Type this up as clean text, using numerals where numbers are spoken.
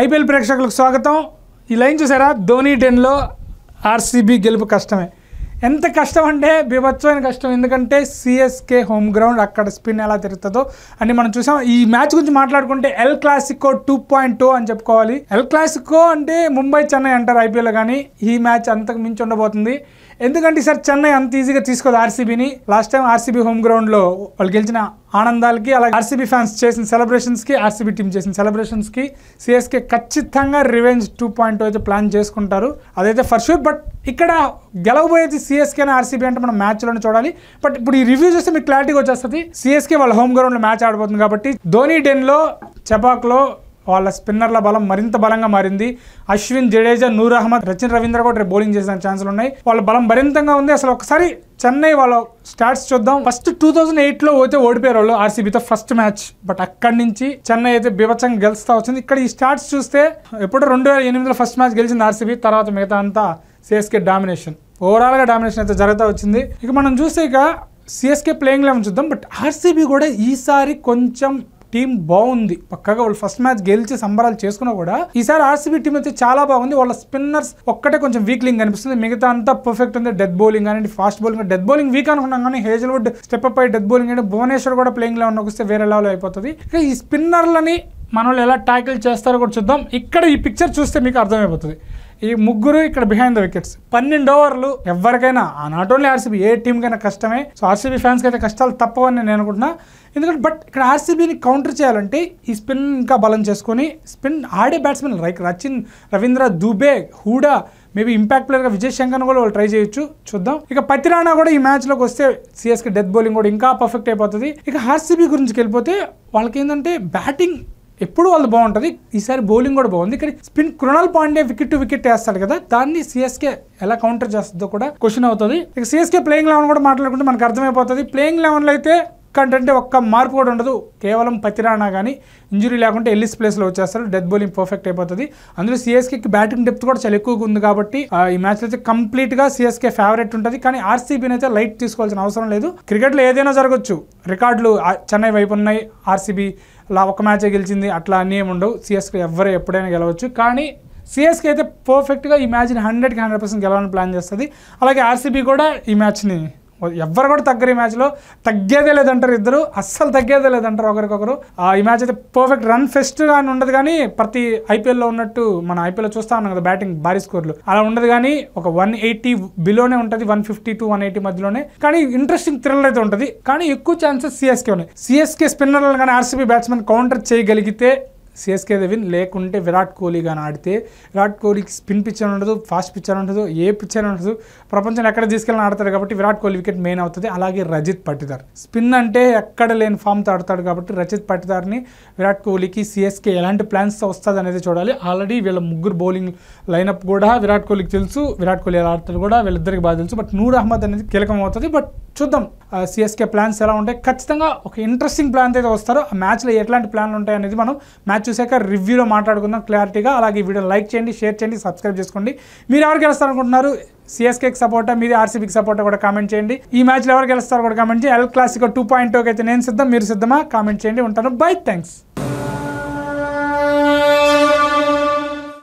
IPL ప్రేక్షకులకు స్వాగతం. ఈ లైన్ చూసారా, ధోని 10లో ఆర్సీబీ గెలుపు కష్టమే. ఎంత కష్టం అంటే బీభత్సమైన కష్టం. ఎందుకంటే సిఎస్కే హోమ్ గ్రౌండ్, అక్కడ స్పిన్ ఎలా తిరుగుతుందో అని మనం చూసాం. ఈ మ్యాచ్ గురించి మాట్లాడుకుంటే ఎల్ క్లాసికో 2.0 అని చెప్పుకోవాలి. ఎల్ క్లాసికో అంటే ముంబై చెన్నై అంటారు ఐపీఎల్, కానీ ఈ మ్యాచ్ అంతకు మించి ఉండబోతుంది. ఎందుకంటే ఈసారి చెన్నై అంత ఈజీగా తీసుకోదు ఆర్సీబీని. లాస్ట్ టైం ఆర్సీబీ హోమ్ గ్రౌండ్లో వాళ్ళు గెలిచిన ఆనందాలకి, అలాగే ఆర్సీబీ ఫ్యాన్స్ చేసిన సెలబ్రేషన్స్కి, ఆర్సీబీ టీం చేసిన సెలబ్రేషన్స్కి సిఎస్కే ఖచ్చితంగా రివెంజ్ 2.0 అయితే ప్లాన్ చేసుకుంటారు. అదైతే ఫర్ షూర్. బట్ ఇక్కడ గెలవబోయేది సిఎస్కే ఆర్సీబీ అంటే మనం మ్యాచ్లోనే చూడాలి. బట్ ఇప్పుడు ఈ రివ్యూ చూస్తే మీకు క్లారిటీగా వచ్చేస్తుంది. సిఎస్కే వాళ్ళ హోమ్ గ్రౌండ్లో మ్యాచ్ ఆడబోతుంది కాబట్టి ధోని 10లో చెపాక్లో వాళ్ళ స్పిన్నర్ల బలం మరింత బలంగా మారింది. అశ్విన్, జడేజా, నూర్ అహ్మద్, రచిన్ రవీంద్ర కూడా రేపు బౌలింగ్ చేసిన ఛాన్సులు ఉన్నాయి. వాళ్ళ బలం మరింతగా ఉంది. అసలు ఒకసారి చెన్నై వాళ్ళ స్టాట్స్ చూద్దాం. ఫస్ట్ 2008లో అయితే ఓడిపోయారు వాళ్ళు ఆర్సీబీతో ఫస్ట్ మ్యాచ్. బట్ అక్కడి నుంచి చెన్నై అయితే బీభత్సంగా గెలుస్తూ వచ్చింది. ఇక్కడ ఈ స్టాట్స్ చూస్తే ఎప్పుడు 2008లో ఫస్ట్ మ్యాచ్ గెలిచింది ఆర్సీబీ, తర్వాత మిగతా అంతా సిఎస్కే డామినేషన్, ఓవరాల్గా డామినేషన్ అయితే జరుగుతూ వచ్చింది. ఇక మనం చూస్తే ఇక సిఎస్కే ప్లేయింగ్ లెవెన్ చూద్దాం. బట్ ఆర్సీబీ కూడా ఈసారి కొంచెం టీం బాగుంది. పక్కగా వాళ్ళు ఫస్ట్ మ్యాచ్ గెలిచి సంబరాలు చేసుకున్నా కూడా ఈసారి ఆర్సీబీ టీం అయితే చాలా బాగుంది. వాళ్ళ స్పిన్నర్స్ ఒక్కటే కొంచెం వీక్ లింక్ అనిపిస్తుంది, మిగతా అంతా పర్ఫెక్ట్ ఉంది. డెత్ బౌలింగ్ కానీ fast bowling, death bowling week అనుకున్నాం కానీ హేజల్వుడ్ స్టెప్ అప్ అయ్యి డెత్ బౌలింగ్ అంటే భువనేశ్వర్ కూడా ప్లేయింగ్ లెవెన్ వస్తే వేరే లెవెల్ అయిపోతుంది. ఇక ఈ స్పిన్నర్లని మన వాళ్ళు ఎలా ట్యాకిల్ చేస్తారో కూడా చూద్దాం. ఇక్కడ ఈ పిక్చర్ చూస్తే మీకు అర్థమైపోతుంది. ఈ ముగ్గురు ఇక్కడ బిహైండ్ ద వికెట్స్, 12 ఓవర్లు. ఎవరికైనా నాట్ ఓన్లీ ఆర్సీబీ, ఏ టీంకైనా కష్టమే. సో ఆర్సీబీ ఫ్యాన్స్కి అయితే కష్టాలు తప్పవని నేను అనుకుంటున్నా. ఎందుకంటే బట్ ఇక్కడ ఆర్సీబీని కౌంటర్ చేయాలంటే ఈ స్పిన్ ఇంకా బలం చేసుకొని స్పిన్ ఆడే batsmen like Rachin Ravindra, Dube, Hooda, maybe impact ప్లేయర్గా విజయ్ శంకర్ని కూడా వాళ్ళు ట్రై చేయొచ్చు, చూద్దాం. ఇక పతిరాణా కూడా ఈ మ్యాచ్లోకి వస్తే సిఎస్కే డెత్ బౌలింగ్ కూడా ఇంకా పర్ఫెక్ట్ అయిపోతుంది. ఇక ఆర్సీబీ గురించి వెళ్ళిపోతే వాళ్ళకి ఏంటంటే బ్యాటింగ్ ఎప్పుడు వాళ్ళు బాగుంటుంది, ఈసారి బౌలింగ్ కూడా బాగుంది. ఇక్కడ spin Krunal Pandey wicket to wicket వేస్తాడు కదా, దాన్ని సిఎస్కే ఎలా కౌంటర్ చేస్తుందో కూడా క్వశ్చన్ అవుతుంది. ఇక సిఎస్కే ప్లేయింగ్ లెవెన్ కూడా మాట్లాడుకుంటే మనకు అర్థమైపోతుంది. ప్లేయింగ్ లెవెన్లో అయితే కంటే ఒక్క మార్పు కూడా ఉండదు. కేవలం పతిరాణా కానీ ఇంజురీ లేకుంటే ఎల్లిస్ ప్లేస్లో వచ్చేస్తారు, డెత్ బౌలింగ్ పర్ఫెక్ట్ అయిపోతుంది. అందులో సిఎస్కేకి బ్యాటింగ్ డెప్త్ కూడా చాలా ఎక్కువగా ఉంది కాబట్టి ఈ మ్యాచ్లో అయితే కంప్లీట్గా సిఎస్కే ఫేవరెట్ ఉంటుంది. కానీ ఆర్సీబీని అయితే లైట్ తీసుకోవాల్సిన అవసరం లేదు. క్రికెట్లో ఏదైనా జరగచ్చు. రికార్డులు చెన్నై వైపు ఉన్నాయి, ఆర్సీబీ అలా ఒక మ్యాచే గెలిచింది అట్లా అన్నీ ఏమి ఉండవు. సిఎస్కే ఎవరు ఎప్పుడైనా గెలవచ్చు. కానీ సిఎస్కే అయితే పర్ఫెక్ట్గా ఈ మ్యాచ్ని 100కి 100% గెలవాలని ప్లాన్ చేస్తుంది. అలాగే ఆర్సీబీ కూడా ఈ మ్యాచ్ని ఎవరు కూడా తగ్గరు. ఈ మ్యాచ్లో తగ్గేదే లేదంటారు ఇద్దరు, అస్సలు తగ్గేదే లేదంటారు ఒకరికొకరు. ఈ మ్యాచ్ అయితే పర్ఫెక్ట్ రన్ ఫెస్ట్ అని ఉండదు, కానీ ప్రతి ఐపీఎల్లో ఉన్నట్టు మన ఐపీఎల్లో చూస్తా ఉన్నాం కదా బ్యాటింగ్ భారీ స్కోర్లు అలా ఉండదు. కానీ ఒక 180 బిలోనే ఉంటుంది, 150 to 180 మధ్యలోనే. కానీ ఇంట్రెస్టింగ్ థ్రిల్ అయితే ఉంటుంది. కానీ ఎక్కువ ఛాన్సెస్ సిఎస్కే ఉన్నాయి. సిఎస్కే స్పిన్నర్లను కానీ ఆర్సీబీ బ్యాట్స్మెన్ కౌంటర్ చేయగలిగితే సిఎస్కే విన్. లేకుంటే విరాట్ కోహ్లీ కానీ ఆడితే, విరాట్ కోహ్లీకి స్పిన్ పిచ్చర్ ఉండదు, ఫాస్ట్ పిచ్చర్ ఉండదు, ఏ పిచ్చర్ ఉండదు, ప్రపంచంలో ఎక్కడ తీసుకెళ్ళి ఆడతాడు కాబట్టి విరాట్ కోహ్లీ వికెట్ మెయిన్ అవుతుంది. అలాగే రజిత్ పటిదార్ స్పిన్ అంటే ఎక్కడ లేని ఫామ్తో ఆడతాడు కాబట్టి రజిత్ పటిదార్ని విరాట్ కోహ్లీకి సిఎస్కే ఎలాంటి ప్లాన్స్తో వస్తుంది అనేది చూడాలి. ఆల్రెడీ వీళ్ళ ముగ్గురు బౌలింగ్ లైనప్ కూడా విరాట్ కోహ్లీకి తెలుసు, విరాట్ కోహ్లీ ఎలా ఆడతాడు కూడా వీళ్ళిద్దరికి బాగా తెలుసు. బట్ నూర్ అహ్మద్ అనేది కీలకం అవుతుంది. బట్ చూద్దాం సిఎస్కే ప్లాన్స్ ఎలా ఉంటాయి. ఖచ్చితంగా ఒక ఇంట్రెస్టింగ్ ప్లాన్ అయితే వస్తారు. ఆ మ్యాచ్లో ఎట్లాంటి ప్లాన్లు ఉంటాయి అనేది మనం మ్యాచ్ చూసాక రివ్యూలో మాట్లాడుకుందాం క్లారిటీగా. అలాగే ఈ వీడియో లైక్ చేయండి, షేర్ చేయండి, సబ్స్క్రైబ్ చేసుకోండి. మీరు ఎవరు గెలుస్తారనుకుంటున్నారు? సిఎస్కేకి సపోర్టా, మీది ఆర్సీబీకి సపోర్టా కూడా కామెంట్ చేయండి. ఈ మ్యాచ్లో ఎవరు గెలుస్తారో కూడా కామెంట్ చేయండి. ఎల్ క్లాసికో 2.0 అయితే నేను సిద్ధం, మీరు సిద్ధమా? కామెంట్ చేయండి. ఉంటాను. By, thanks.